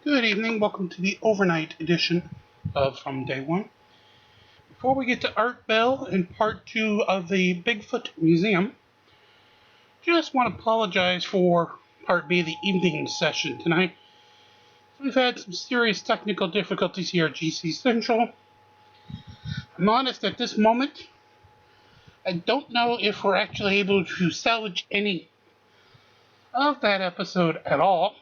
Good evening. Welcome to the overnight edition of From Day One. Before we get to Art Bell and part 2 of the Bigfoot Museum, just want to apologize for part B of the evening session tonight. We've had some serious technical difficulties here at GC Central. I'm honest at this moment, I don't know if we're actually able to salvage any of that episode at all.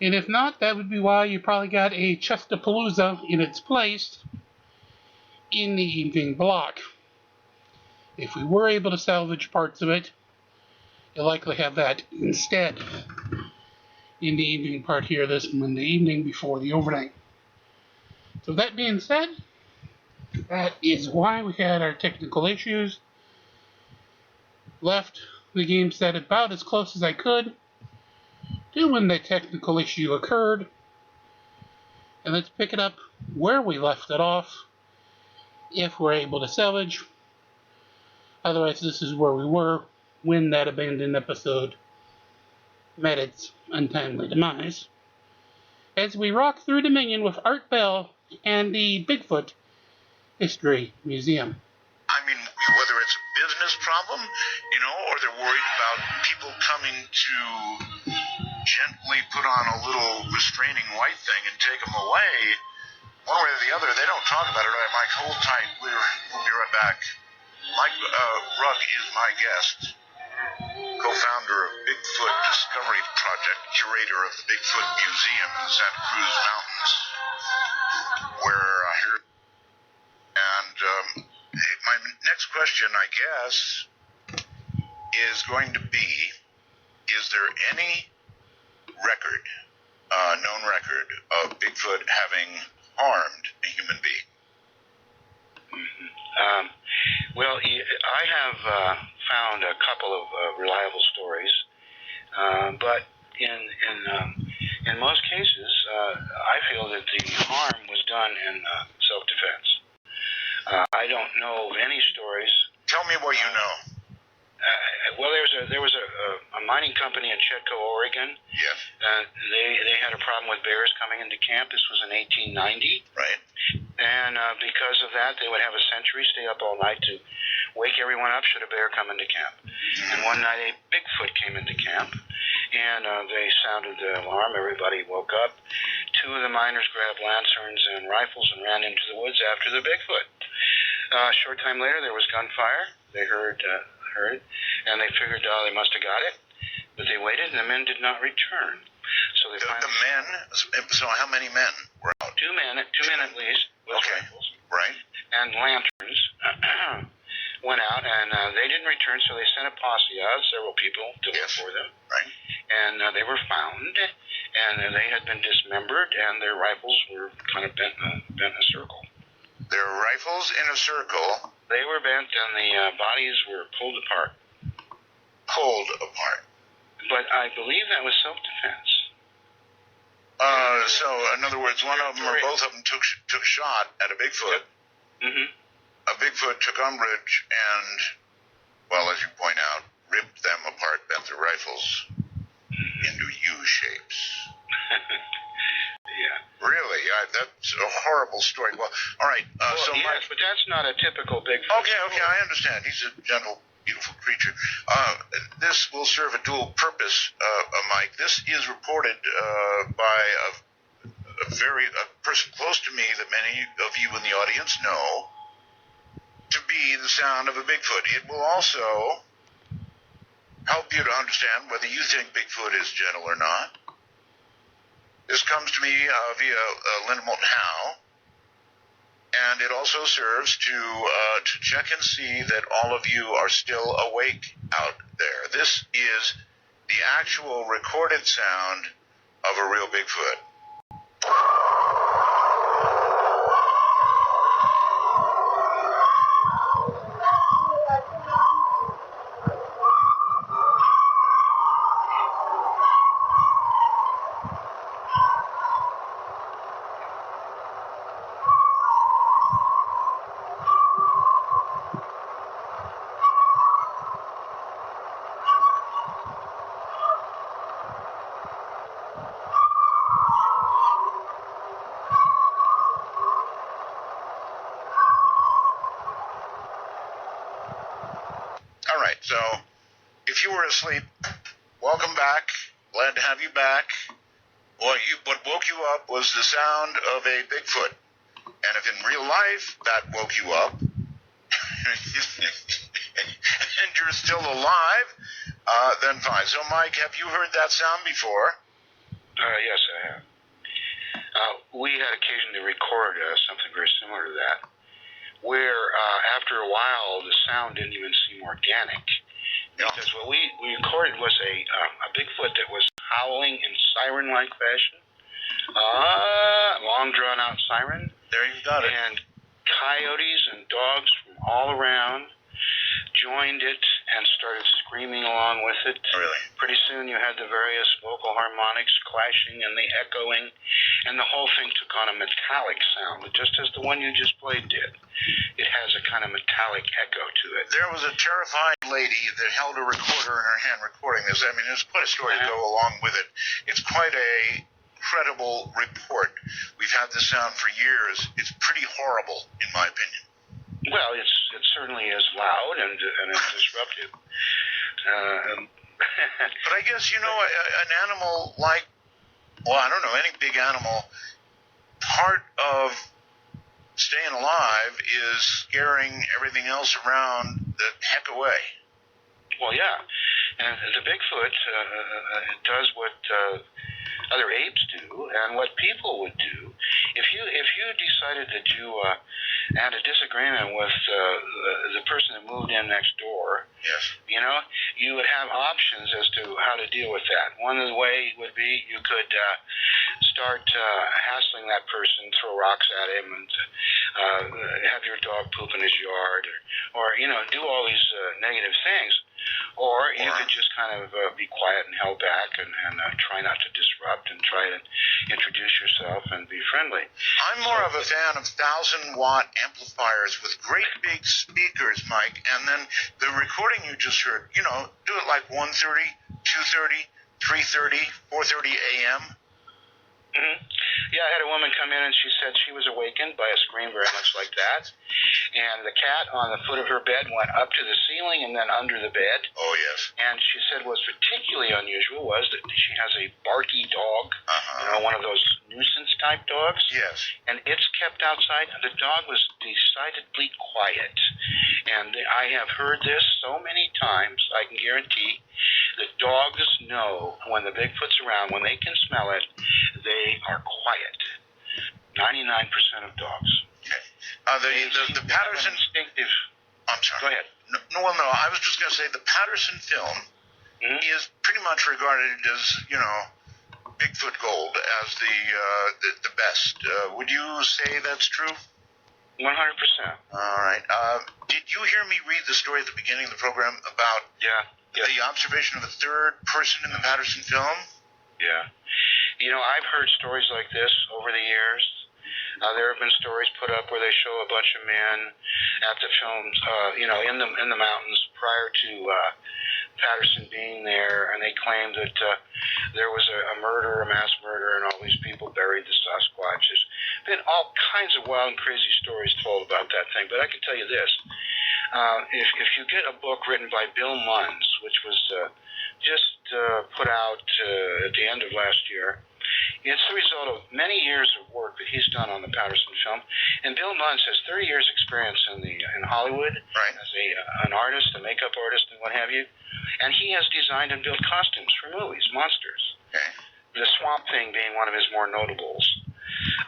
And if not, that would be why you probably got a Chestapalooza in its place in the evening block. If we were able to salvage parts of it, you'll likely have that instead in the evening part here this Monday evening before the overnight. So that being said, that is why we had our technical issues. Left the game set about as close as I could to when the technical issue occurred. And let's pick it up where we left it off, if we're able to salvage. Otherwise, this is where we were when that abandoned episode met its untimely demise. As we rock through Dominion with Art Bell and the Bigfoot History Museum. I mean, whether it's a business problem, or they're worried about people coming to gently put on a little restraining white thing and take them away, one way or the other, they don't talk about it. All right, Mike, hold tight. We'll be right back. Mike Ruck is my guest, co-founder of Bigfoot Discovery Project, curator of the Bigfoot Museum in the Santa Cruz Mountains, where I hear. And my next question, I guess, is going to be, is there any record, known record, of Bigfoot having harmed a human being? Well, I have found a couple of reliable stories, but in most cases, I feel that the harm was done in self-defense. I don't know of any stories. Tell me what you know. Well, there was a mining company in Chetco, Oregon. Yes. They had a problem with bears coming into camp. This was in 1890. Right. And because of that, they would have a sentry stay up all night to wake everyone up should a bear come into camp. And one night a Bigfoot came into camp, and they sounded the alarm. Everybody woke up. Two of the miners grabbed lanterns and rifles and ran into the woods after the Bigfoot. A short time later, there was gunfire. They heard it, and they figured, they must have got it. But they waited, and the men did not return. So they finally... The men? So how many men were out? Two men at least, with rifles. Right. And lanterns went out, and they didn't return, so they sent a posse out, several people, to look for them. Right. And they were found, and they had been dismembered, and their rifles were kind of bent in a circle. Their rifles in a circle? They were bent, and the bodies were pulled apart. Pulled apart. But I believe that was self-defense. So, in other words, one of them or both of them took shot at a Bigfoot. Yep. Mm-hmm. A Bigfoot took umbrage and, well, as you point out, ripped them apart, bent their rifles into U shapes. Yeah. Really? That's a horrible story. Well, all right. Yes, but that's not a typical Bigfoot. Okay, I understand. He's a gentle, beautiful creature. This will serve a dual purpose, Mike. This is reported by a person close to me that many of you in the audience know to be the sound of a Bigfoot. It will also help you to understand whether you think Bigfoot is gentle or not. This comes to me via Linda Moulton Howe, and it also serves to check and see that all of you are still awake out there. This is the actual recorded sound of a real Bigfoot. asleep. Welcome back. Glad to have you back. What woke you up was the sound of a Bigfoot. And if in real life that woke you up, and you're still alive, then fine. So, Mike, have you heard that sound before? Yes, I have. We had occasion to record something very similar to that, where after a while the sound didn't even seem organic. Because what we recorded was a Bigfoot that was howling in siren-like fashion, long drawn-out siren. There you got it. And coyotes and dogs from all around joined it and started screaming along with it. Really? Pretty soon you had the various vocal harmonics clashing and the echoing, and the whole thing took on a metallic sound, just as the one you just played did. It has a kind of metallic echo to it. There was a terrified lady that held a recorder in her hand recording this. I mean, there's quite a story to go along with it. It's quite a credible report. We've had this sound for years. It's pretty horrible, in my opinion. Well, it certainly is loud and disruptive. But I guess, an animal like, I don't know, any big animal, part of staying alive is scaring everything else around the heck away. Well, yeah. And the Bigfoot does what other apes do, and what people would do. If you decided that you had a disagreement with the person that moved in next door, yes, you would have options as to how to deal with that. One of the way would be you could start hassling that person, throw rocks at him, and have your dog poop in his yard, or do all these negative things. Or you could just kind of be quiet and held back and try not to disrupt and try to introduce yourself and be friendly. I'm more of a fan of 1,000-watt amplifiers with great big speakers, Mike, and then the recording you just heard, do it like 1:30, 2:30, 3:30, 4:30 a.m. Mm-hmm. Yeah, I had a woman come in and she said she was awakened by a scream very much like that. And the cat on the foot of her bed went up to the ceiling and then under the bed. Oh, yes. And she said what's particularly unusual was that she has a barky dog, one of those nuisance-type dogs. Yes. And it's kept outside, and the dog was decidedly quiet. And I have heard this so many times, I can guarantee the dogs know when the Bigfoot's around, when they can smell it, they are quiet. 99% of dogs. Okay. The Patterson... Instinctive. I'm sorry. Go ahead. No, I was just going to say the Patterson film is pretty much regarded as, Bigfoot Gold as the best. Would you say that's true? 100%. All right. Did you hear me read the story at the beginning of the program about the observation of the third person in the Patterson film? Yeah. I've heard stories like this over the years. There have been stories put up where they show a bunch of men at the films, in the mountains prior to Patterson being there, and they claimed that there was a murder, a mass murder, and all these people buried the Sasquatch. There's been all kinds of wild and crazy stories told about that thing, but I can tell you this. If you get a book written by Bill Munns, which was just put out at the end of last year, it's the result of many years of work that he's done on the Patterson film. And Bill Munns has 30 years experience in Hollywood as an artist, a makeup artist, and what have you. And he has designed and built costumes for movies, monsters. The Swamp Thing being one of his more notables.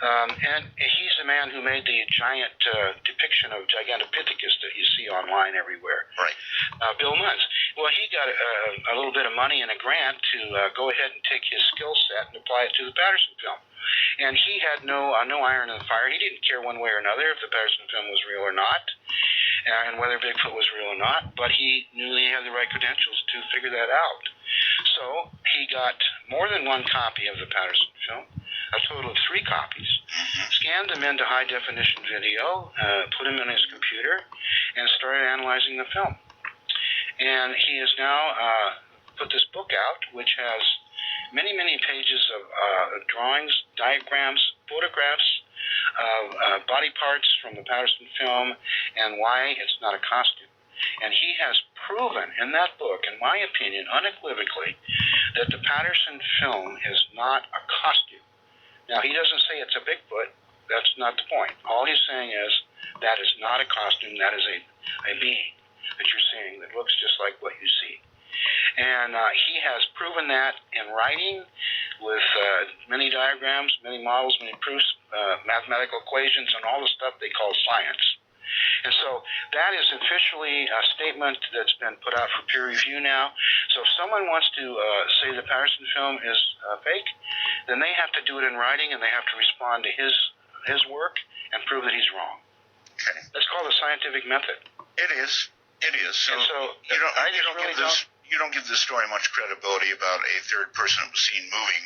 And he's the man who made the giant depiction of Gigantopithecus that you see online everywhere. Right. Bill Munns. Well, he got a little bit of money and a grant to go ahead and take his skill set and apply it to the Patterson film. And he had no iron in the fire. He didn't care one way or another if the Patterson film was real or not, and whether Bigfoot was real or not, but he knew he had the right credentials to figure that out. So he got more than one copy of the Patterson film, a total of 3 copies, scanned them into high-definition video, put them in his computer, and started analyzing the film. And he has now put this book out, which has many, many pages of drawings, diagrams, photographs of body parts from the Patterson film and why it's not a costume. And he has proven in that book, in my opinion, unequivocally, that the Patterson film is not a costume. Now, he doesn't say it's a Bigfoot. That's not the point. All he's saying is that is not a costume. That is a being that you're seeing that looks just like what you see. And he has proven that in writing with many diagrams, many models, many proofs, mathematical equations, and all the stuff they call science. And so that is officially a statement that's been put out for peer review now. So if someone wants to say the Patterson film is fake, then they have to do it in writing, and they have to respond to his work and prove that he's wrong. Okay. That's called the scientific method. It is. It is. So, you don't give this story much credibility about a third person who was seen moving.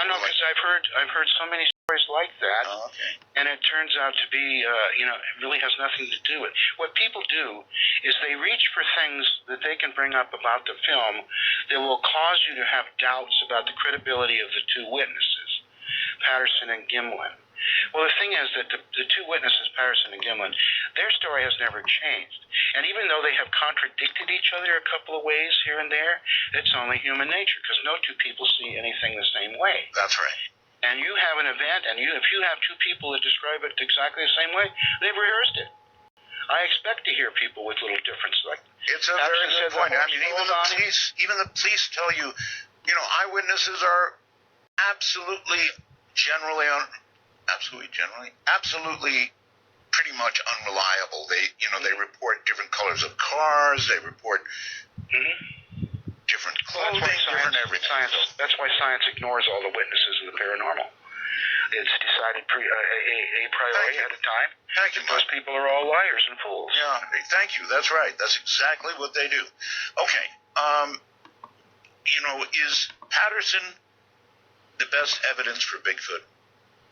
No, because I've heard so many stories like that, okay. And it turns out to be, it really has nothing to do with it. What people do is they reach for things that they can bring up about the film that will cause you to have doubts about the credibility of the two witnesses, Patterson and Gimlin. Well, the thing is that the two witnesses, Patterson and Gimlin, their story has never changed. And even though they have contradicted each other a couple of ways here and there, it's only human nature, because no two people see anything the same way. That's right. And you have an event, and if you have two people that describe it exactly the same way, they've rehearsed it. I expect to hear people with little differences like it's a very good point. I mean, even the police tell you, eyewitnesses are absolutely pretty much unreliable. They report different colors of cars. They report different clothing, different everything. That's why science ignores all the witnesses of the paranormal. It's decided a priori at a time. Thank you. Most people are all liars and fools. Yeah, thank you. That's right. That's exactly what they do. Okay. Is Patterson the best evidence for Bigfoot?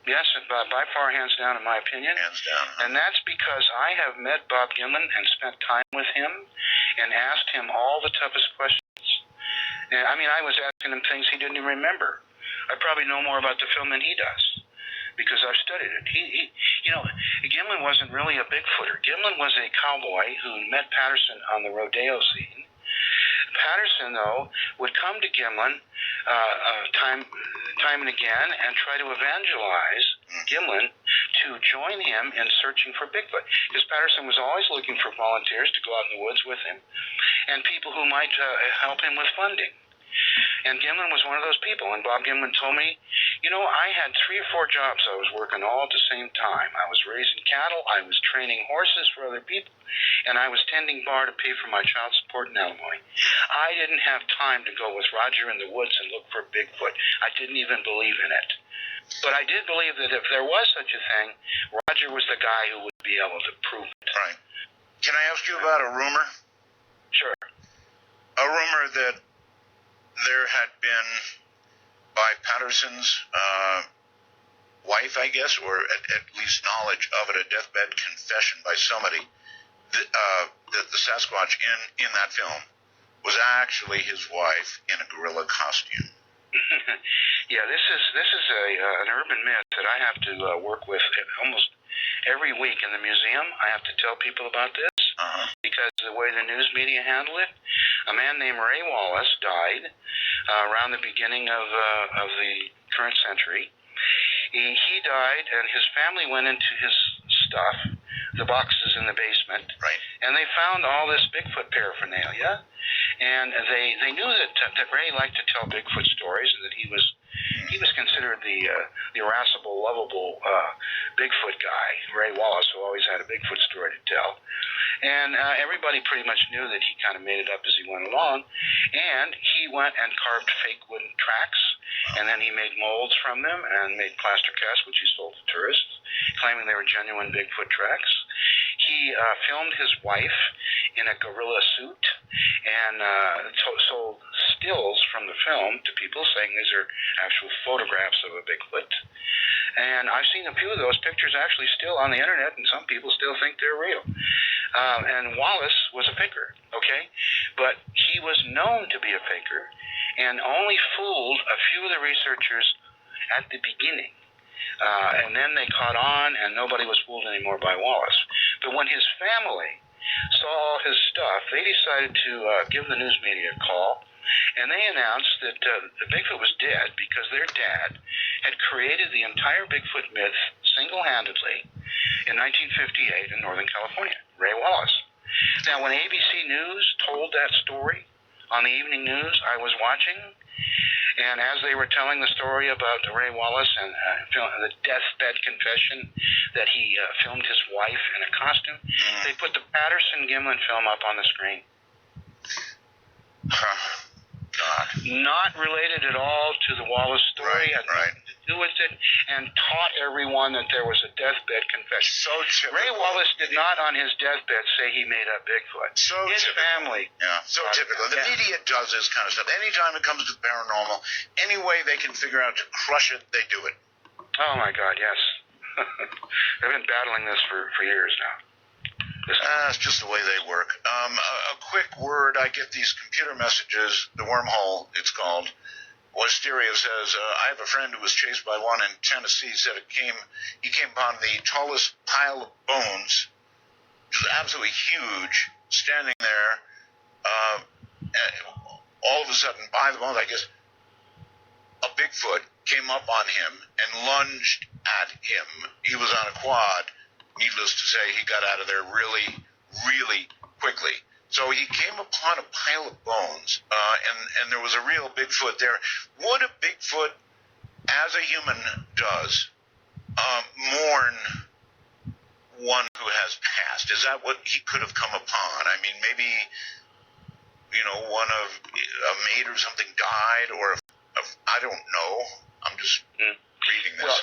Yes, by far, hands down, in my opinion. Hands down. Huh? And that's because I have met Bob Gimlin and spent time with him and asked him all the toughest questions. And, I was asking him things he didn't even remember. I probably know more about the film than he does because I've studied it. Gimlin wasn't really a Bigfooter. Gimlin was a cowboy who met Patterson on the rodeo scene. Patterson, though, would come to Gimlin time and again and try to evangelize Gimlin to join him in searching for Bigfoot. Because Patterson was always looking for volunteers to go out in the woods with him and people who might help him with funding. And Gimlin was one of those people. And Bob Gimlin told me, I had 3 or 4 jobs I was working all at the same time. I was raising cattle, I was training horses for other people, and I was tending bar to pay for my child support and alimony. I didn't have time to go with Roger in the woods and look for Bigfoot. I didn't even believe in it. But I did believe that if there was such a thing, Roger was the guy who would be able to prove it. Right. Can I ask you about a rumor? Sure. A rumor that there had been, by Patterson's wife, I guess, or at least knowledge of it, a deathbed confession by somebody that the Sasquatch in that film was actually his wife in a gorilla costume. Yeah, this is an urban myth that I have to work with almost every week in the museum. I have to tell people about this because the way the news media handle it. A man named Ray Wallace died around the beginning of the current century. He died, and his family went into his stuff, the boxes in the basement, right, and they found all this Bigfoot paraphernalia. And they knew that Ray liked to tell Bigfoot stories, and that he was considered the irascible, lovable Bigfoot guy, Ray Wallace, who always had a Bigfoot story to tell. And everybody pretty much knew that he kind of made it up as he went along. And he went and carved fake wooden tracks, and then he made molds from them and made plaster casts, which he sold to tourists, claiming they were genuine Bigfoot tracks. He filmed his wife in a gorilla suit and sold stills from the film to people, saying these are actual photographs of a Bigfoot. And I've seen a few of those pictures actually still on the internet, and some people still think they're real. And Wallace was a faker, okay? But he was known to be a faker and only fooled a few of the researchers at the beginning. And then they caught on, and nobody was fooled anymore by Wallace. But when his family saw all his stuff, they decided to give the news media a call, and they announced that Bigfoot was dead because their dad had created the entire Bigfoot myth single-handedly in 1958 in Northern California, Ray Wallace. Now, when ABC News told that story on the evening news, I was watching, and as they were telling the story about Ray Wallace and the deathbed confession that he filmed his wife in a costume, they put the Patterson-Gimlin film up on the screen. God. Not related at all to the Wallace story, had nothing to do with it, and taught everyone that there was a deathbed confession. So typical. Ray Wallace did not on his deathbed say he made up Bigfoot. So his typical. family. Yeah, so typical. The media does this kind of stuff. Anytime it comes to paranormal, any way they can figure out to crush it, they do it. Oh, my God, yes. They've been battling this for years now. It's just the way they work. A quick word, I get these computer messages, the wormhole, it's called. Wisteria says, I have a friend who was chased by one in Tennessee, said he came upon the tallest pile of bones, which was absolutely huge, standing there, and all of a sudden, by the bones, I guess, a Bigfoot came up on him and lunged at him. He was on a quad. Needless to say, he got out of there really, really quickly. So he came upon a pile of bones, and there was a real Bigfoot there. Would a Bigfoot, as a human does, mourn one who has passed? Is that what he could have come upon? I mean, maybe, one of a mate or something died, or I don't know. I'm just reading this. Well,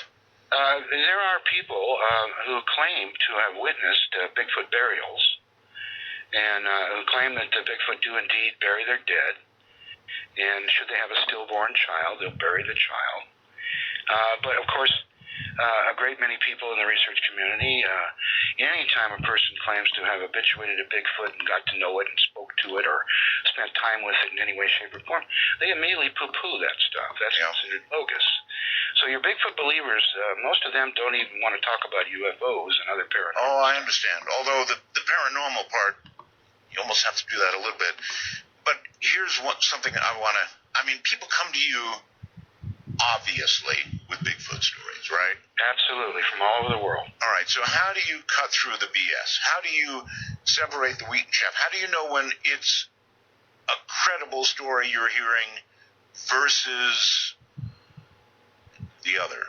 there are people who claim to have witnessed Bigfoot burials, and who claim that the Bigfoot do indeed bury their dead, and should they have a stillborn child, they'll bury the child. But of course, a great many people in the research community, anytime a person claims to have habituated a Bigfoot and got to know it and spoke to it or spent time with it in any way, shape, or form, they immediately poo-poo that stuff. That's considered bogus. So your Bigfoot believers, most of them don't even want to talk about UFOs and other paranormal. Oh, I understand. Although the paranormal part, you almost have to do that a little bit. But here's something people come to you, obviously, with Bigfoot stories, right? Absolutely, from all over the world. All right, so how do you cut through the BS? How do you separate the wheat and chaff? How do you know when it's a credible story you're hearing versus the other?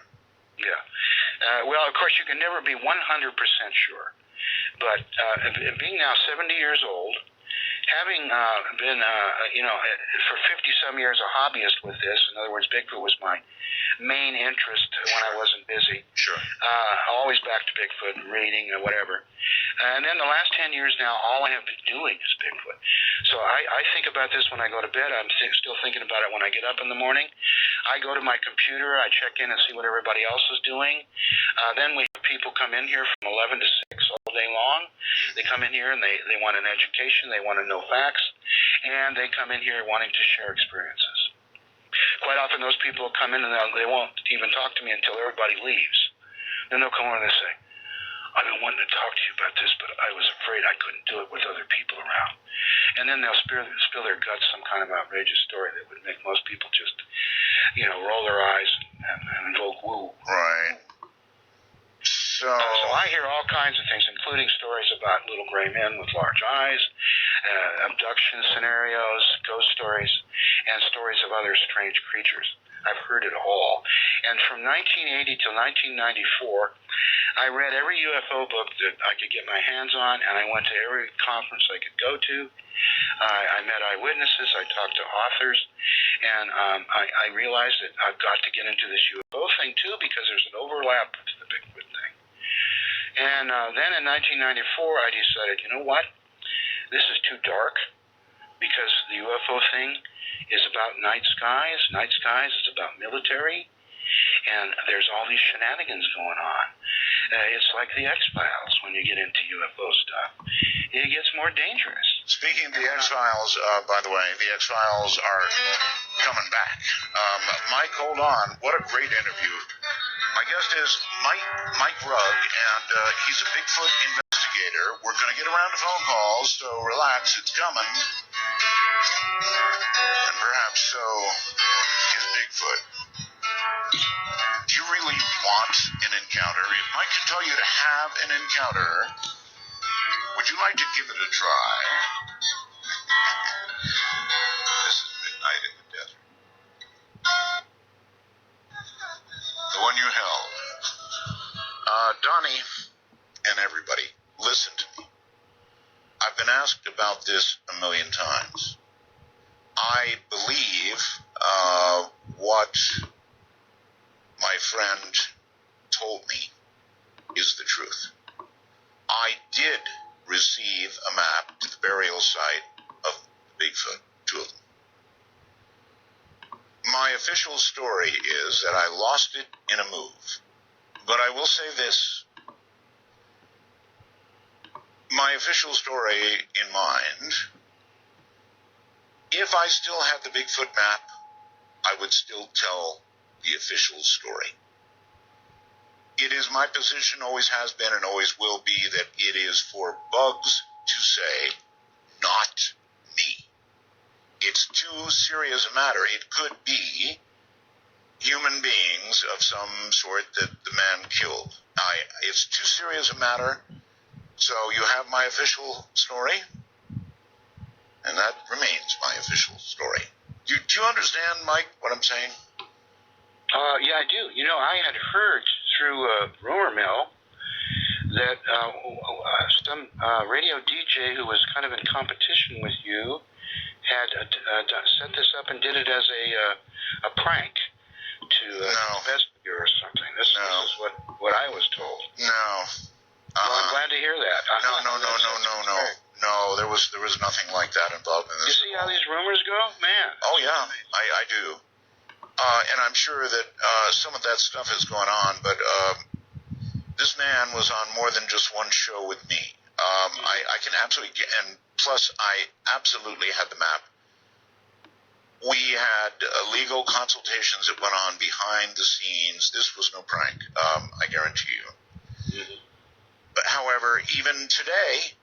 Yeah. Well, of course, you can never be 100% sure. But being now 70 years old, having been, for 50-some years a hobbyist with this, in other words, Bigfoot was my main interest when I wasn't busy. Sure. Always back to Bigfoot, reading, whatever. And then the last 10 years now, all I have been doing is Bigfoot. So I think about this when I go to bed. I'm still thinking about it when I get up in the morning. I go to my computer. I check in and see what everybody else is doing. Then we have people come in here from 11 to 6 all day long. They come in here and they want an education. They want to know facts. And they come in here wanting to share experiences. Quite often those people will come in and they won't even talk to me until everybody leaves. Then they'll come over and they say, I've been wanting to talk to you about this, but I was afraid I couldn't do it with other people around. And then they'll spill their guts some kind of outrageous story that would make most people just, roll their eyes and invoke woo. Right. So I hear all kinds of things, including stories about little gray men with large eyes, abduction scenarios, ghost stories, and stories of other strange creatures. I've heard it all. And from 1980 till 1994, I read every UFO book that I could get my hands on, and I went to every conference I could go to. I met eyewitnesses. I talked to authors. And I realized that I've got to get into this UFO thing, too, because there's an overlap with the Bigfoot thing. And then in 1994, I decided, you know what? This is too dark, because the UFO thing is about night skies. Night skies is about military, and there's all these shenanigans going on. It's like the X-Files when you get into UFO stuff. It gets more dangerous. Speaking of the X-Files, by the way, the X-Files are coming back. Mike, hold on. What a great interview. My guest is Mike Rugg, and he's a Bigfoot investigator. investigator. We're going to get around to phone calls, so relax, it's coming. And perhaps so is Bigfoot. Do you really want an encounter? If Mike can tell you to have an encounter, would you like to give it a try? This is Midnight in the Desert. The one you held. Donnie and everybody, listen to me. I've been asked about this a million times. I believe what my friend told me is the truth. I did receive a map to the burial site of Bigfoot, 2 of them. My official story is that I lost it in a move. But I will say this. My official story in mind, if I still had the Bigfoot map, I would still tell the official story. It is my position, always has been and always will be, that it is for bugs to say, not me. It's too serious a matter. It could be human beings of some sort that the man killed. It's too serious a matter, so you have my official story, and that remains my official story. Do you understand, Mike, what I'm saying? Yeah, I do. You know, I had heard through rumor mill that some radio DJ who was kind of in competition with you had set this up and did it as a prank to investigate or something. This is what I was told. No. Well, I'm glad to hear that. No, there was nothing like that involved in this. You see how these rumors go? Man. Oh, yeah, I do. And I'm sure that some of that stuff is going on, but this man was on more than just one show with me. I can absolutely get, and plus I absolutely had the map. We had legal consultations that went on behind the scenes. This was no prank, I guarantee you. Mm-hmm. But however, even today,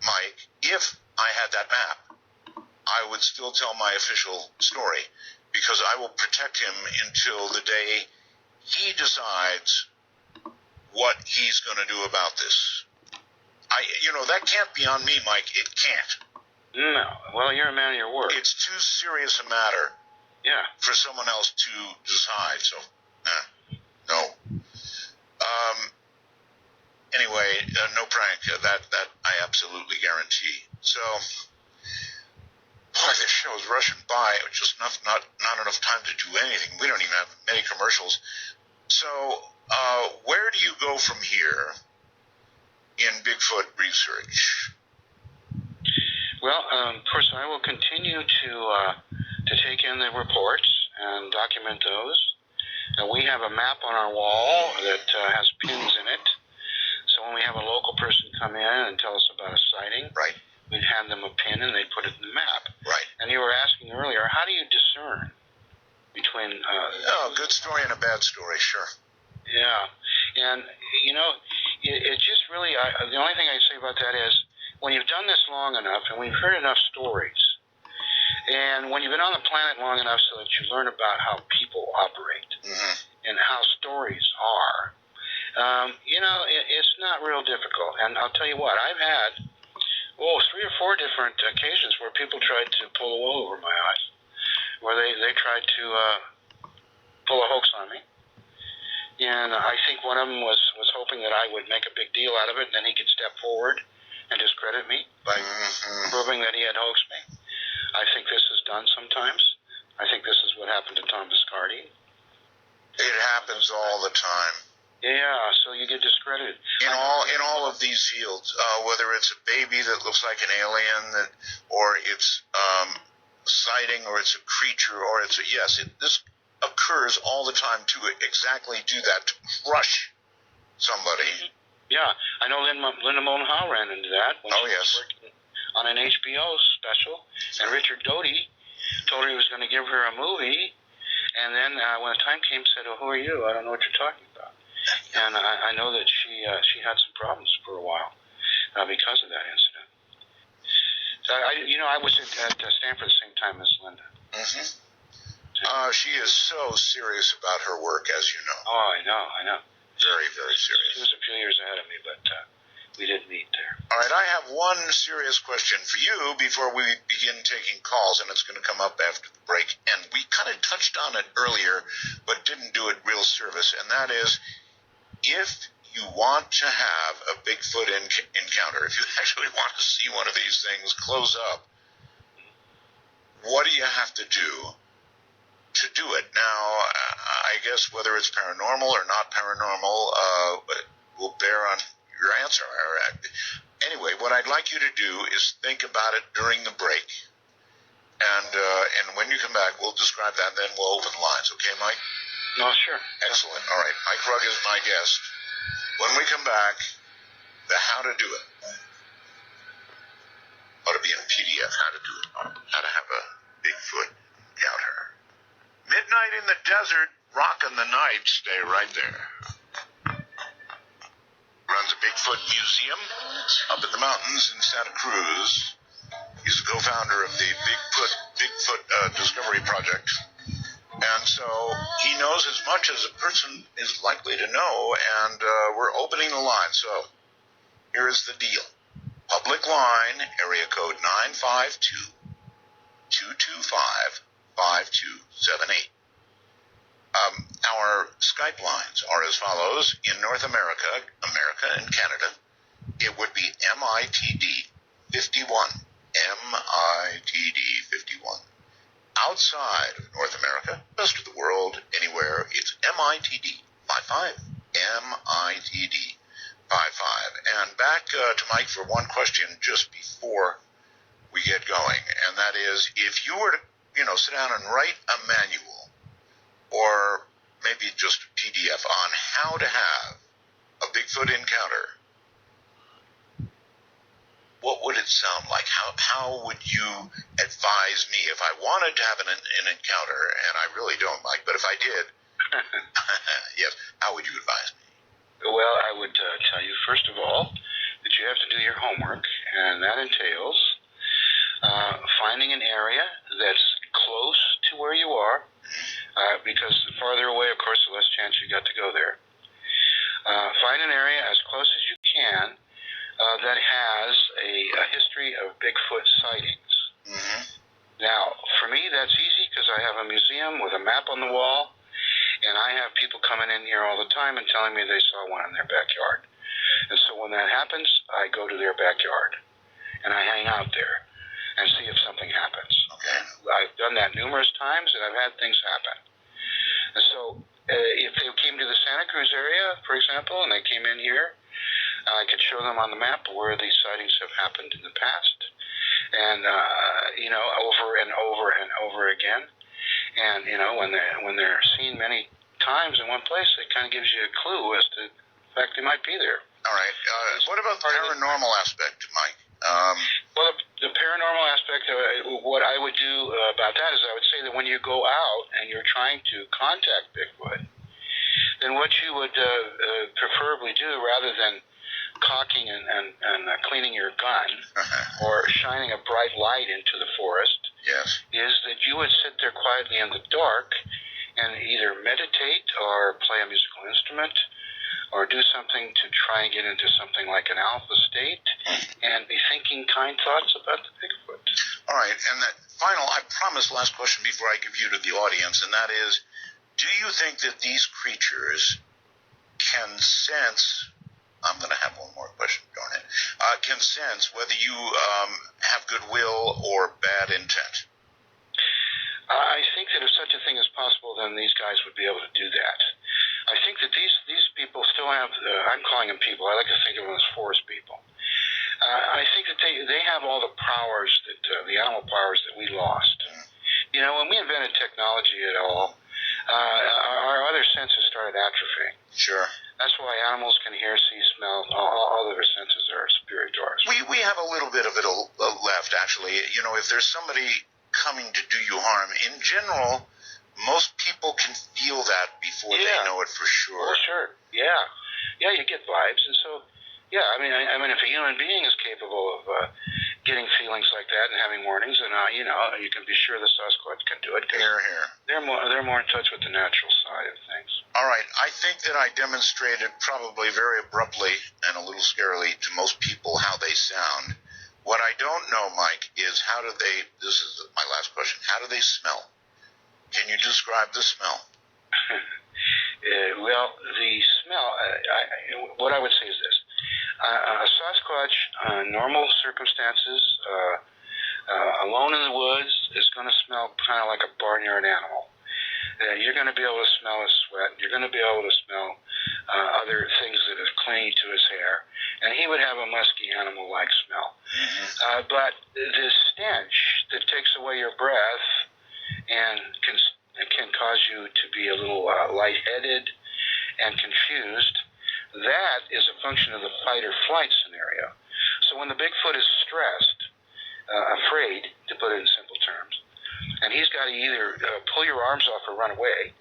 Mike, if I had that map, I would still tell my official story, because I will protect him until the day he decides what he's going to do about this. That can't be on me, Mike. It can't. No. Well, you're a man of your word. It's too serious a matter. Yeah. For someone else to decide. So, no. Anyway, no prank. That I absolutely guarantee. So, boy, this show is rushing by. Just not enough time to do anything. We don't even have many commercials. So, where do you go from here in Bigfoot research? Well, of course, I will continue to take in the reports and document those. We have a map on our wall that has pins in it. So when we have a local person come in and tell us about a sighting, right, we'd hand them a pin and they'd put it in the map. Right. And you were asking earlier, how do you discern between... a good story and a bad story, sure. Yeah. And, it's just really... the only thing I say about that is, when you've done this long enough and we've heard enough stories, and when you've been on the planet long enough so that you learn about how people operate mm-hmm. and how stories are, it's not real difficult. And I'll tell you what, I've had, 3 or 4 different occasions where people tried to pull the wool over my eyes, where they tried to pull a hoax on me. And I think one of them was hoping that I would make a big deal out of it, and then he could step forward and discredit me by mm-hmm. proving that he had hoaxed me. I think this is done sometimes. I think this is what happened to Tom Biscardi. It happens all the time. Yeah, so you get discredited. In all of these fields, whether it's a baby that looks like an alien, or it's sighting, or it's a creature, or this occurs all the time to exactly do that, to crush somebody. Mm-hmm. Yeah, I know Linda Moulton Howe ran into that when she was working on an HBO special, and Richard Doty told her he was going to give her a movie, and then when the time came, said, "Oh, who are you? I don't know what you're talking about." And I know that she had some problems for a while. because of that incident. So I was at Stanford the same time as Linda. Mm-hmm. She is so serious about her work, as you know. Oh, I know. Very, very serious. She was a few years ahead of me, but we did meet there. All right, I have one serious question for you before we begin taking calls, and it's going to come up after the break. And we kind of touched on it earlier, but didn't do it real service, and that is, if you want to have a Bigfoot encounter, if you actually want to see one of these things close up, what do you have to do it? Now, I guess whether it's paranormal or not paranormal will bear on your answer. Anyway, what I'd like you to do is think about it during the break, and when you come back, we'll describe that, then we'll open the lines. Okay, Mike? No, sure. Excellent. All right, Mike Rugg is my guest. When we come back, the how to do it. Ought to be in a PDF, how to do it. How to have a Bigfoot encounter. Midnight in the desert, rockin' the night. Stay right there. Runs a Bigfoot Museum up in the mountains in Santa Cruz. He's the co-founder of the Bigfoot Discovery Project. And so he knows as much as a person is likely to know, and we're opening the line. So here is the deal. Public line, area code 952-225-5278. Our Skype lines are as follows. In North America and Canada, it would be MITD 51. MITD 51. Outside of North America, rest of the world, anywhere, it's MITD 55. MITD 55. And back to Mike for one question just before we get going, and that is, if you were to, sit down and write a manual, or maybe just a PDF on how to have a Bigfoot encounter, what would it sound like? How would you advise me if I wanted to have an encounter, and I really don't, Mike, but if I did, yes, how would you advise me? Well, I would tell you, first of all, that you have to do your homework, and that entails finding an area that's close to where you are, because the farther away, of course, the less chance you got to go there. Find an area as close as you can that has a history of Bigfoot sightings. Mm-hmm. Now, for me, that's easy because I have a museum with a map on the wall, and I have people coming in here all the time and telling me they saw one in their backyard. And so when that happens, I go to their backyard, and I hang out there and see if something happens. Okay. I've done that numerous times, and I've had things happen. And so if they came to the Santa Cruz area, for example, and they came in here, I could show them on the map where these sightings have happened in the past, and over and over and over again. And when they're seen many times in one place, it kind of gives you a clue as to the fact they might be there. All right. What about the paranormal aspect, Mike? Well, the paranormal aspect, what I would do about that is I would say that when you go out and you're trying to contact Bigfoot, then what you would preferably do, rather than cocking and cleaning your gun or shining a bright light into the forest, yes, is that you would sit there quietly in the dark and either meditate or play a musical instrument or do something to try and get into something like an alpha state and be thinking kind thoughts about the Bigfoot. All right, and that final, I promise, last question before I give you to the audience, and that is, do you think that these creatures can sense, I'm going to have one more question, darn it, can sense whether you have goodwill or bad intent? I think that if such a thing is possible, then these guys would be able to do that. I think that these people still have, I'm calling them people, I like to think of them as forest people. I think that they have all the powers, the animal powers that we lost. When we invented technology at all, our other senses started atrophying. Sure. That's why animals can hear, see, smell, all of their senses are superior to ours. We have a little bit of it left, actually. If there's somebody coming to do you harm, in general, most people can feel that before they know it for sure. Oh, sure. Yeah, you get vibes. And so, Yeah, I mean, if a human being is capable of getting feelings like that and having warnings, then you can be sure the Sasquatch can do it. Here, here. They're more in touch with the natural side of things. All right, I think that I demonstrated probably very abruptly and a little scarily to most people how they sound. What I don't know, Mike, is this is my last question, how do they smell? Can you describe the smell? Well, the smell, what I would say is this. A Sasquatch, normal circumstances, alone in the woods, is going to smell kind of like a barnyard animal. You're going to be able to smell his sweat. You're going to be able to smell other things that are clinging to his hair. And he would have a musky animal-like smell. But the stench that takes away your breath and can cause you to be a little lightheaded and confused, that is a function of the fight or flight scenario. So when the Bigfoot is stressed, afraid, to put it in simple terms, and he's got to either pull your arms off or run away,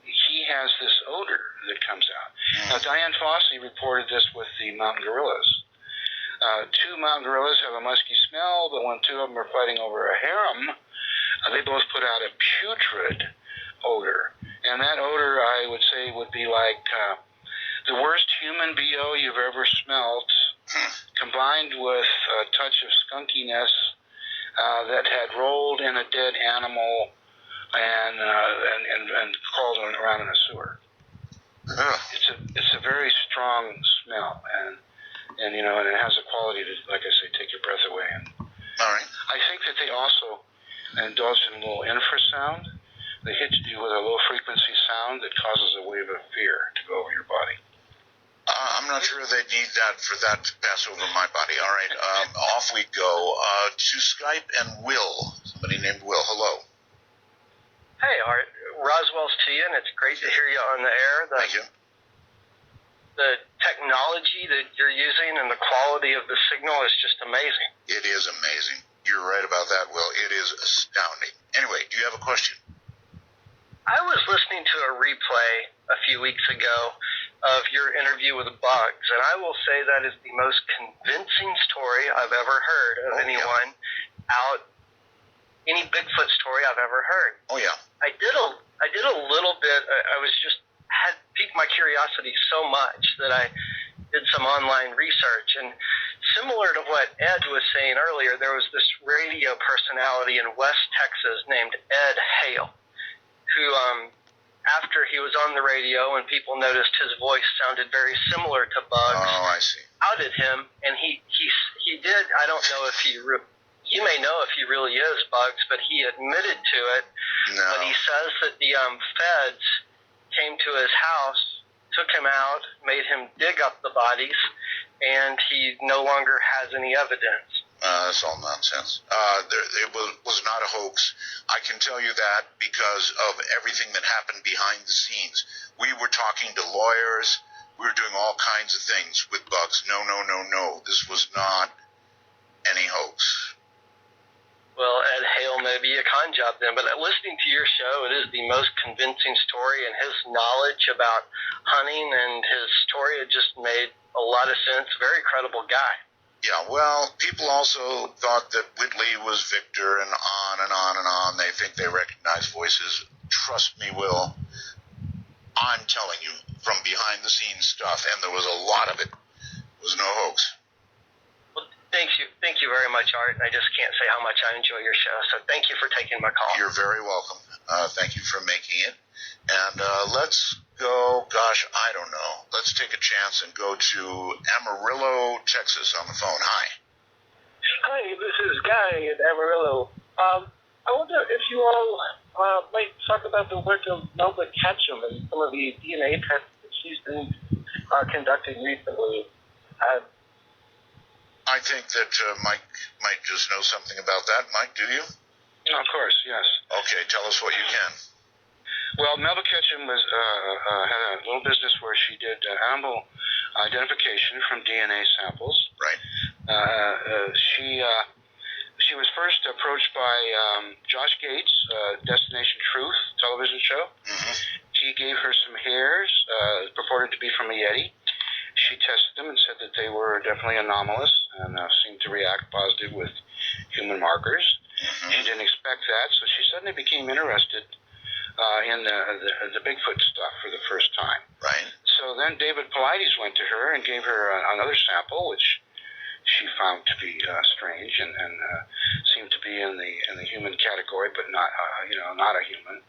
he has this odor that comes out. Now, Diane Fossey reported this with the mountain gorillas. Two mountain gorillas have a musky smell, but when two of them are fighting over a harem, they both put out a putrid odor. And that odor, I would say, would be like the worst human BO you've ever smelt, combined with a touch of skunkiness that had rolled in a dead animal and crawled around in a sewer. It's a very strong smell, and it has a quality to, like I say, take your breath away. And all right. I think that they also indulge in a little infrasound. They hit you with a low frequency sound that causes a wave of fear to go over your body. I'm not sure they need that for that to pass over my body. All right, off we go to Skype and Will. Somebody named Will. Hello. Hey, Art. Roswell's to you, and it's great to hear you on the air. Thank you. The technology that you're using and the quality of the signal is just amazing. It is amazing. You're right about that, Will. It is astounding. Anyway, do you have a question? I was listening to a replay a few weeks ago of your interview with Bugs, and I will say that is the most convincing story I've ever heard of anyone out, any Bigfoot story I've ever heard. Oh, yeah. I did a little bit, I was just, had piqued my curiosity so much that I did some online research, and similar to what Ed was saying earlier, there was this radio personality in West Texas named Ed Hale, who, after he was on the radio and people noticed his voice sounded very similar to Bugs, I see, outed him, and he did, I don't know if you may know if he really is Bugs, but he admitted to it. No. But he says that the feds came to his house, took him out, made him dig up the bodies, and he no longer has any evidence. That's all nonsense. It was not a hoax. I can tell you that because of everything that happened behind the scenes. We were talking to lawyers. We were doing all kinds of things with Bugs. No. This was not any hoax. Well, Ed Hale may be a con job then, but listening to your show, it is the most convincing story, and his knowledge about hunting and his story, it just made a lot of sense. Very credible guy. Yeah, well, people also thought that Whitley was Victor, and on and on and on. They think they recognize voices. Trust me, Will, I'm telling you, from behind-the-scenes stuff, and there was a lot of it, was no hoax. Well, thank you very much, Art, and I just can't say how much I enjoy your show, so thank you for taking my call. You're very welcome. Thank you for making it. And let's go, I don't know. Let's take a chance and go to Amarillo, Texas on the phone. Hi. Hi, this is Guy in Amarillo. I wonder if you all might talk about the work of Melba Ketchum and some of the DNA tests that she's been conducting recently. I think that Mike might just know something about that. Mike, do you? Of course, yes. Okay, tell us what you can. Well, Melba Ketchum had a little business where she did animal identification from DNA samples. Right. She was first approached by Josh Gates, Destination Truth television show. Mm-hmm. He gave her some hairs, purported to be from a Yeti. she tested them and said that they were definitely anomalous and seemed to react positive with human markers. She didn't expect that, so she suddenly became interested in the Bigfoot stuff for the first time. Right. So then David Paulides went to her and gave her another sample, which she found to be strange and seemed to be in the human category, but not not a human.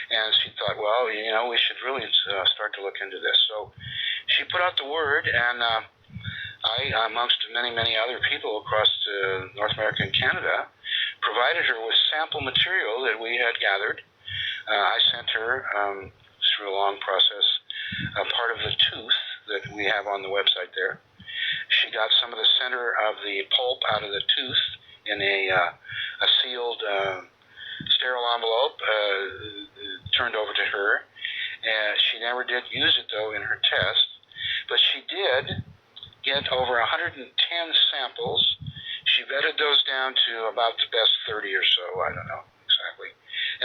And she thought, well, we should really start to look into this. So she put out the word, and I, amongst many other people across North America and Canada, provided her with sample material that we had gathered. I sent her, through a long process, part of the tooth that we have on the website there. She got some of the center of the pulp out of the tooth in a sealed sterile envelope, turned over to her. She never did use it, though, in her test, but she did get over 110 samples. She vetted those down to about the best 30 or so, I don't know exactly,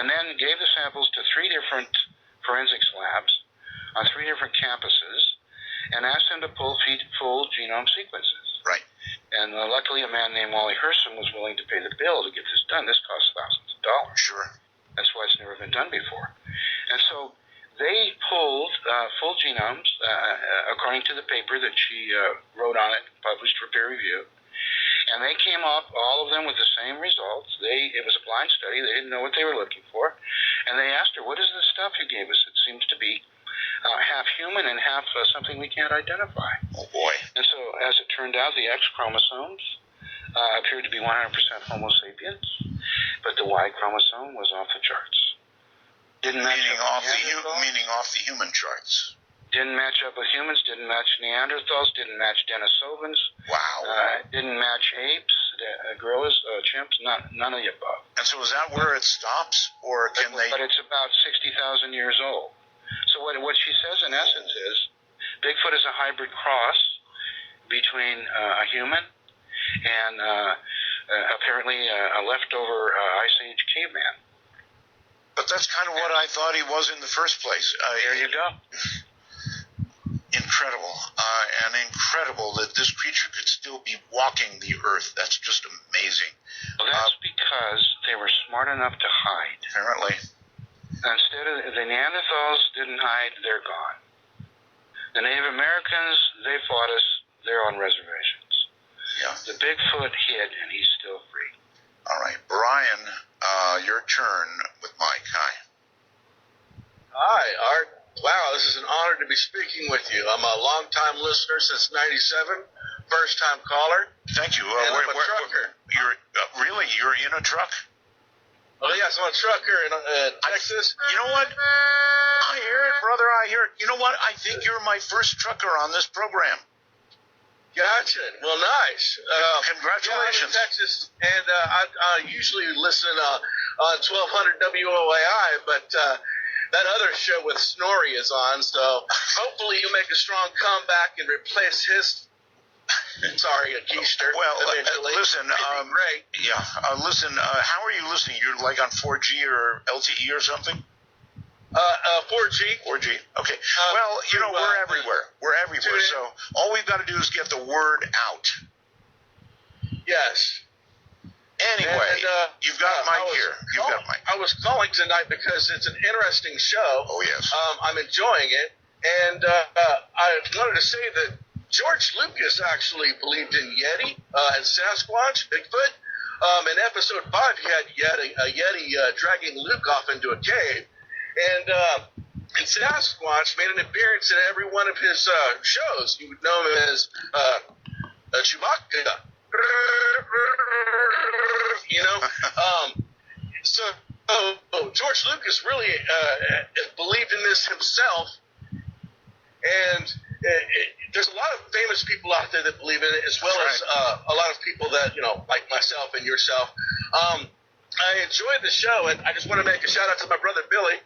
and then gave the samples to 3 different forensics labs on 3 different campuses and asked them to pull full genome sequences. Right. And luckily a man named Wally Herson was willing to pay the bill to get this done. This costs thousands of dollars. Sure. That's why it's never been done before. And so they pulled full genomes according to the paper that she wrote on it, published for peer review. And they came up, all of them, with the same results. It was a blind study. They didn't know what they were looking for. And they asked her, what is this stuff you gave us? It seems to be half human and half something we can't identify. Oh, boy. And so, as it turned out, the X chromosomes appeared to be 100% Homo sapiens, but the Y chromosome was off the charts. Meaning off the human charts. Didn't match up with humans, didn't match Neanderthals, didn't match Denisovans. Wow. Didn't match apes, gorillas, chimps, none of the above. And so is that where it stops, or can they... But it's about 60,000 years old. So what she says in essence is, Bigfoot is a hybrid cross between a human and apparently a leftover Ice Age caveman. But that's kind of what I thought he was in the first place. There you go. Incredible. And incredible that this creature could still be walking the earth. That's just amazing. Well, that's because they were smart enough to hide. Apparently. Instead of the Neanderthals didn't hide, they're gone. The Native Americans, they fought us, they're on reservations. Yeah. The Bigfoot hid, and he's still free. All right. Brian, your turn with Mike. Hi. Hi, Art. Wow, this is an honor to be speaking with you. I'm a long-time listener since '97, first-time caller. Thank you. And I'm a trucker. You're in a truck? Oh, yes, I'm a trucker in Texas. You know what? I hear it, brother. I hear it. You know what? I think you're my first trucker on this program. Gotcha. Well, nice. Congratulations. I'm in Texas, and I usually listen on 1200 WOAI, but that other show with Snorri is on, so hopefully you'll make a strong comeback and replace his... Sorry, a keister. Well, eventually. listen. Great. Yeah. Listen. How are you listening? You're like on 4G or LTE or something? 4G. 4G. Okay. Well, we're everywhere. We're everywhere. So all we've got to do is get the word out. Yes. Anyway, you've got Mike here. You've got Mike. I was calling tonight because it's an interesting show. Oh, yes. I'm enjoying it. And I wanted to say that George Lucas actually believed in Yeti and Sasquatch, Bigfoot. In episode 5, he had a Yeti dragging Luke off into a cave. And Sasquatch made an appearance in every one of his shows. You would know him as Chewbacca. So George Lucas really believed in this himself. And there's a lot of famous people out there that believe in it, as well as a lot of people that, like myself and yourself. I enjoyed the show, and I just want to make a shout-out to my brother Billy.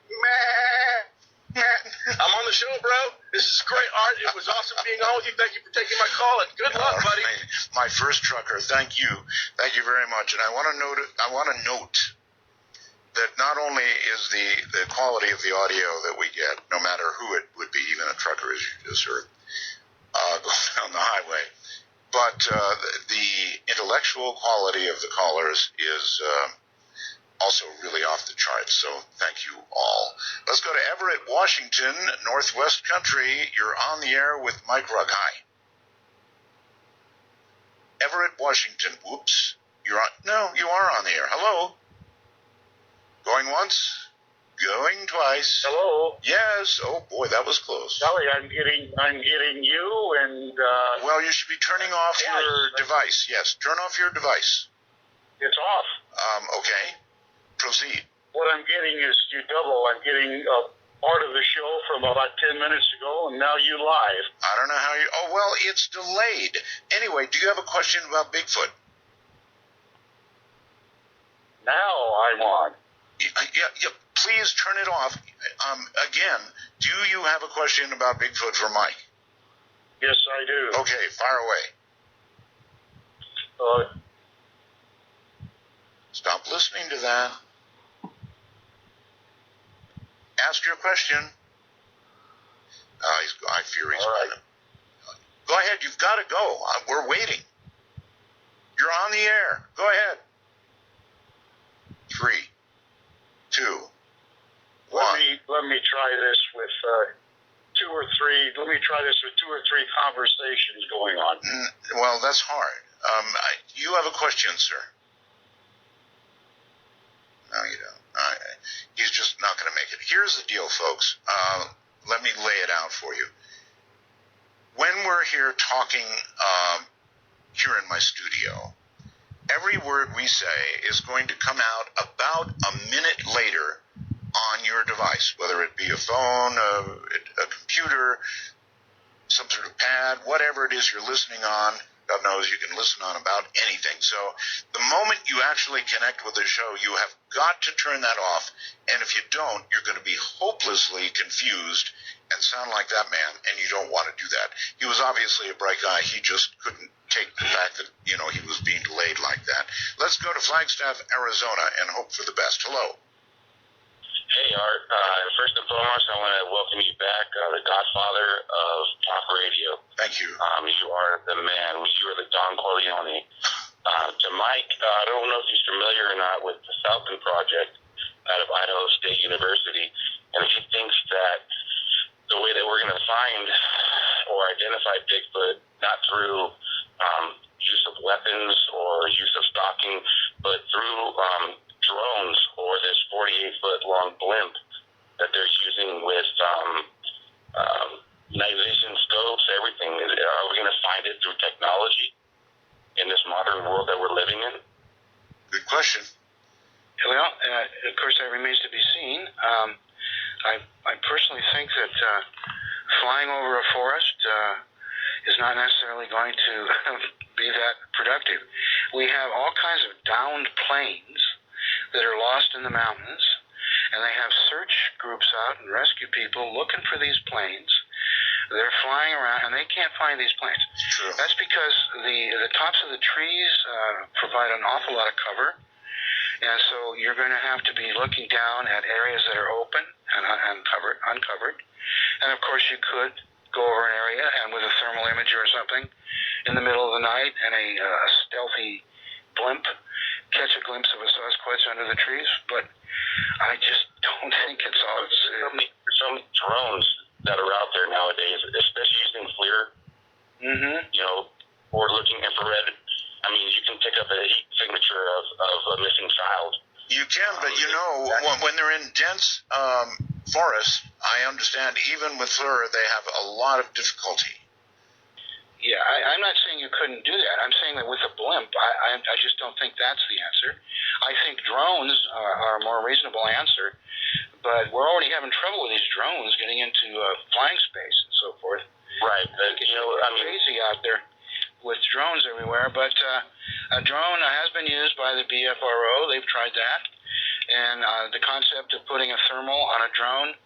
I'm on the show, bro. This is great, Art. It was awesome being on with you. Thank you for taking my call, and good luck, buddy. My first trucker. Thank you very much. And I want to note that not only is the quality of the audio that we get, no matter who it would be, even a trucker, as you just heard, going on the highway. But the intellectual quality of the callers is also really off the charts, so thank you all. Let's go to Everett, Washington, Northwest Country. You're on the air with Mike Rugg. Hi. Everett, Washington. Whoops. You're on. No, you are on the air. Hello. Going once. Going twice. Hello. Yes. Oh boy, that was close. Sally, I'm getting you and. Well, you should be turning off your device. Yes, turn off your device. It's off. Okay. Proceed. What I'm getting is you double. I'm getting part of the show from about 10 minutes ago, and now you live. I don't know how you. Oh well, it's delayed. Anyway, do you have a question about Bigfoot? Now I'm on. Yeah. Please turn it off. Again, do you have a question about Bigfoot for Mike? Yes, I do. Okay, fire away. Stop listening to that. Ask your question. I fear he's gone. Go ahead, you've got to go. We're waiting. You're on the air. Go ahead. 3, 2, 1. Let me try this with two or three conversations going on. Well, that's hard. You have a question, sir. No, you don't. He's just not going to make it. Here's the deal, folks. Let me lay it out for you. When we're here talking here in my studio, every word we say is going to come out about a minute later on your device, whether it be a phone, a computer, some sort of pad, whatever it is you're listening on. God knows you can listen on about anything. So the moment you actually connect with the show, you have got to turn that off. And if you don't, you're going to be hopelessly confused and sound like that man, and you don't want to do that. He was obviously a bright guy. He just couldn't take the fact that, he was being delayed like that. Let's go to Flagstaff, Arizona, and hope for the best. Hello. Hey, Art. First and foremost, I want to welcome you back, the godfather of talk radio. Thank you. You are the man. You are the Don Corleone. To Mike, I don't know if he's familiar or not with the Falcon Project out of Idaho State University, and if he thinks that the way that we're going to find or identify Bigfoot, not through use of weapons or use of stalking, but through drones or this 48-foot long blimp that they're using with night vision scopes, everything. Are we going to find it through technology in this modern world that we're living in? Good question. Well, of course, that remains to be seen. I personally think that flying over a forest is not necessarily going to be that productive. We have all kinds of downed planes that are lost in the mountains, and they have search groups out and rescue people looking for these planes. They're flying around, and they can't find these planes. True. That's because the tops of the trees provide an awful lot of cover, and so you're going to have to be looking down at areas that are open and uncovered. And of course, you could go over an area and with a thermal imager or something in the middle of the night and a stealthy blimp catch a glimpse of a Sasquatch under the trees, but I just don't think it's all. There's so many drones that are out there nowadays, especially using FLIR, or looking infrared. I mean, you can pick up a heat signature of a missing child. You can, but when they're in dense forests, I understand even with FLIR, they have a lot of difficulty. Yeah, I'm not saying you couldn't do that. I'm saying that with a blimp, I just don't think that's the answer. I think drones are a more reasonable answer, but we're already having trouble with these drones getting into flying space and so forth. Right. Crazy out there with drones everywhere, but a drone has been used by the BFRO. They've tried that, and the concept of putting a thermal on a drone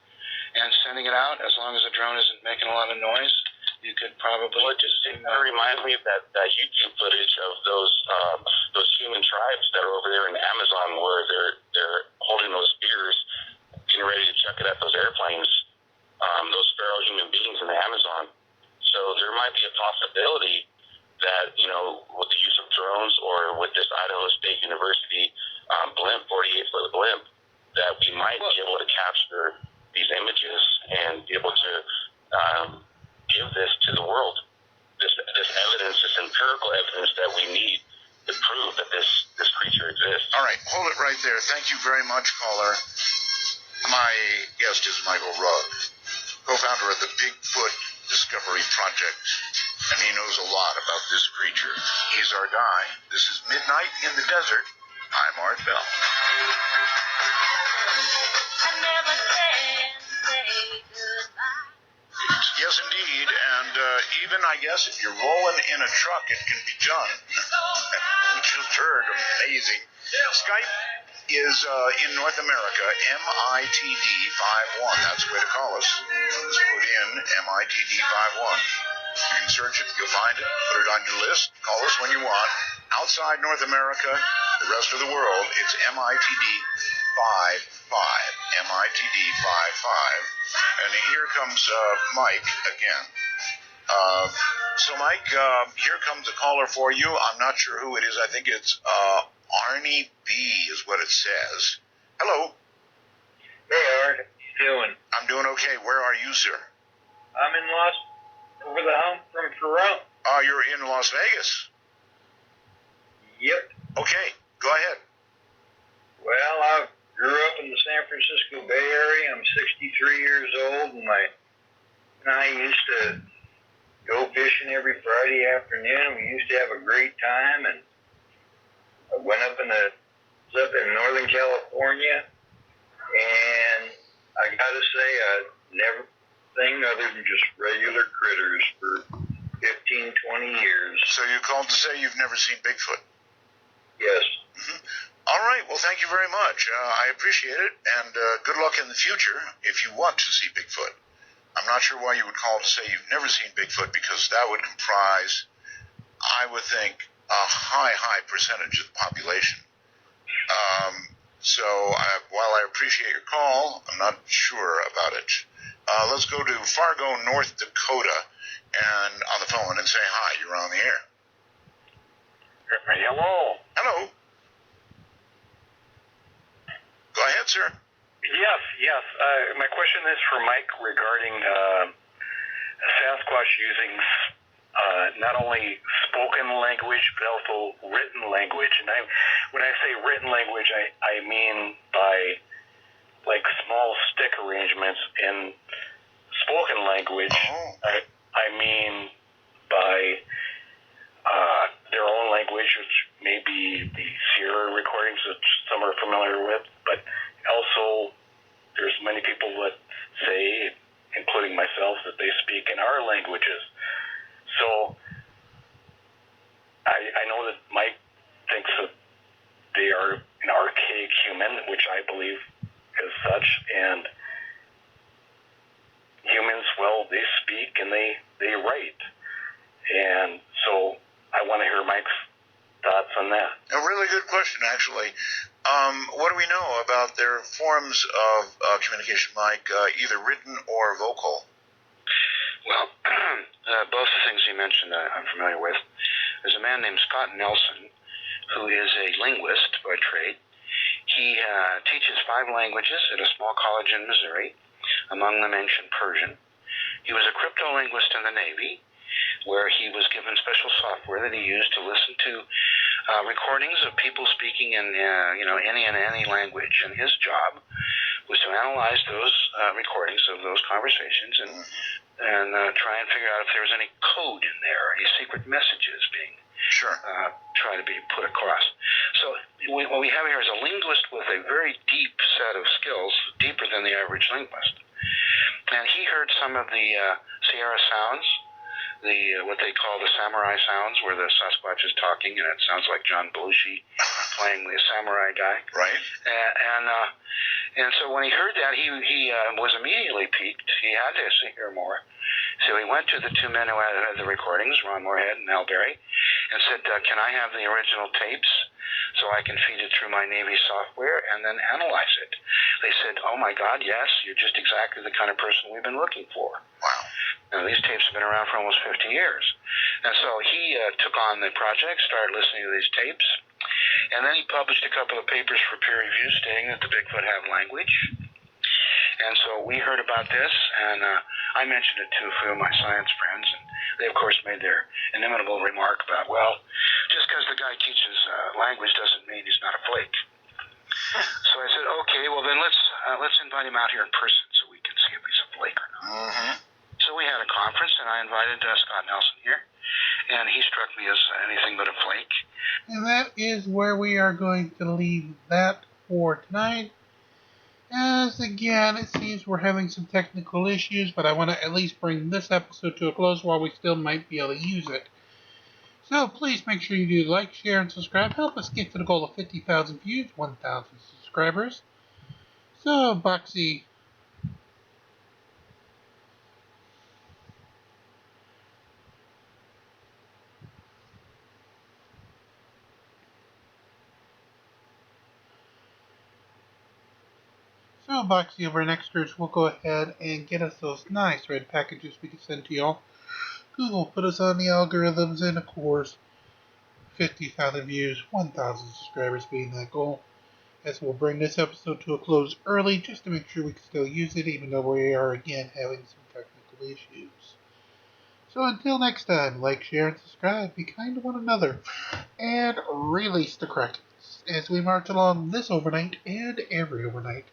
and sending it out, as long as the drone isn't making a lot of noise, you could probably. Well, it reminds me of that YouTube footage of those human tribes that are over there in Amazon, where they're holding those spears, getting ready to chuck it at those airplanes, those feral human beings in the Amazon. So there might might be a possibility that, with the use of drones or with this Idaho State University blimp, 48-foot blimp, that we might be able to capture these images and be able to give this to the world. This evidence, this empirical evidence that we need to prove that this creature exists. All right, hold it right there. Thank you very much, caller. My guest is Michael Rugg, co-founder of the Bigfoot Discovery Project, and he knows a lot about this creature. He's our guy. This is Midnight in the Desert. I'm Art Bell. Yes, indeed, and even, I guess, if you're rolling in a truck, it can be done. We just heard, amazing. Skype is in North America, MITD51. That's the way to call us. Just put in MITD51. You can search it, you'll find it, put it on your list, call us when you want. Outside North America, the rest of the world, it's MITD55. MITD55. And here comes Mike again. So, Mike, here comes a caller for you. I'm not sure who it is. I think it's Arnie B is what it says. Hello. Hey, Art. How you doing? I'm doing okay. Where are you, sir? I'm in over the hump from Toronto. You're in Las Vegas. Yep. Okay, go ahead. Well, I grew up in the San Francisco Bay Area. I'm 63 years old, and I used to go fishing every Friday afternoon. We used to have a great time, and I went up in Northern California, and I gotta say, I never seen other than just regular critters for 15, 20 years. So you called to say you've never seen Bigfoot? Yes. Mm-hmm. All right. Well, thank you very much. I appreciate it, and good luck in the future if you want to see Bigfoot. I'm not sure why you would call to say you've never seen Bigfoot, because that would comprise, I would think, a high percentage of the population. So while I appreciate your call, I'm not sure about it. Let's go to Fargo, North Dakota, and on the phone and say hi. You're on the air. Hello. Hello. Go ahead, sir. Yes. My question is for Mike regarding Sasquatch using not only spoken language but also written language. And when I say written language, I mean by like small stick arrangements in spoken language. Oh. I mean by their own language, which may be the Sierra recordings that some are familiar with, but also there's many people that say, including myself, that they speak in our languages. So I know that Mike thinks that they are an archaic human, which I believe is such, and humans, well, they speak and they write. And so I want to hear Mike's thoughts on that. A really good question, actually. What do we know about their forms of communication, Mike, either written or vocal? Well, both the things you mentioned I'm familiar with. There's a man named Scott Nelson, who is a linguist by trade. He teaches 5 languages at a small college in Missouri, among them ancient Persian. He was a cryptolinguist in the Navy, where he was given special software that he used to listen to recordings of people speaking in any language. And his job was to analyze those recordings of those conversations and try and figure out if there was any code in there, any secret messages being try to be put across. So what we have here is a linguist with a very deep set of skills, deeper than the average linguist. And he heard some of the Sierra sounds, what they call the samurai sounds, where the Sasquatch is talking, and it sounds like John Belushi playing the samurai guy. Right. And so when he heard that, he was immediately piqued. He had to hear more. So he went to the 2 men who had the recordings, Ron Moorhead and Al Berry, and said, can I have the original tapes so I can feed it through my Navy software and then analyze it? They said, oh my God, yes, you're just exactly the kind of person we've been looking for. Wow. Now, these tapes have been around for almost 50 years. And so he took on the project, started listening to these tapes, and then he published a couple of papers for peer review stating that the Bigfoot have language. And so we heard about this, and I mentioned it to a few of my science friends, and they, of course, made their inimitable remark about, well, just because the guy teaches language doesn't mean he's not a flake. So I said, okay, well then let's invite him out here in person so we can see if he's a flake or not. Mm-hmm. So we had a conference, and I invited Scott Nelson here, and he struck me as anything but a flake. And that is where we are going to leave that for tonight. As again, it seems we're having some technical issues, but I want to at least bring this episode to a close while we still might be able to use it. So please make sure you do like, share, and subscribe. Help us get to the goal of 50,000 views, 1,000 subscribers. So, Boxy. So, Boxy over in Extras will go ahead and get us those nice red packages we can send to y'all. Google put us on the algorithms, and of course, 50,000 views, 1,000 subscribers being that goal. As we'll bring this episode to a close early, just to make sure we can still use it, even though we are again having some technical issues. So until next time, like, share, and subscribe. Be kind to one another, and release the Krakens as we march along this overnight and every overnight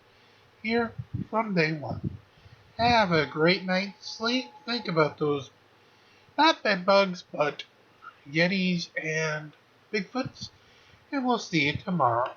here from day one. Have a great night's sleep. Think about those, not bed bugs, but Yetis and Bigfoots, and we'll see you tomorrow.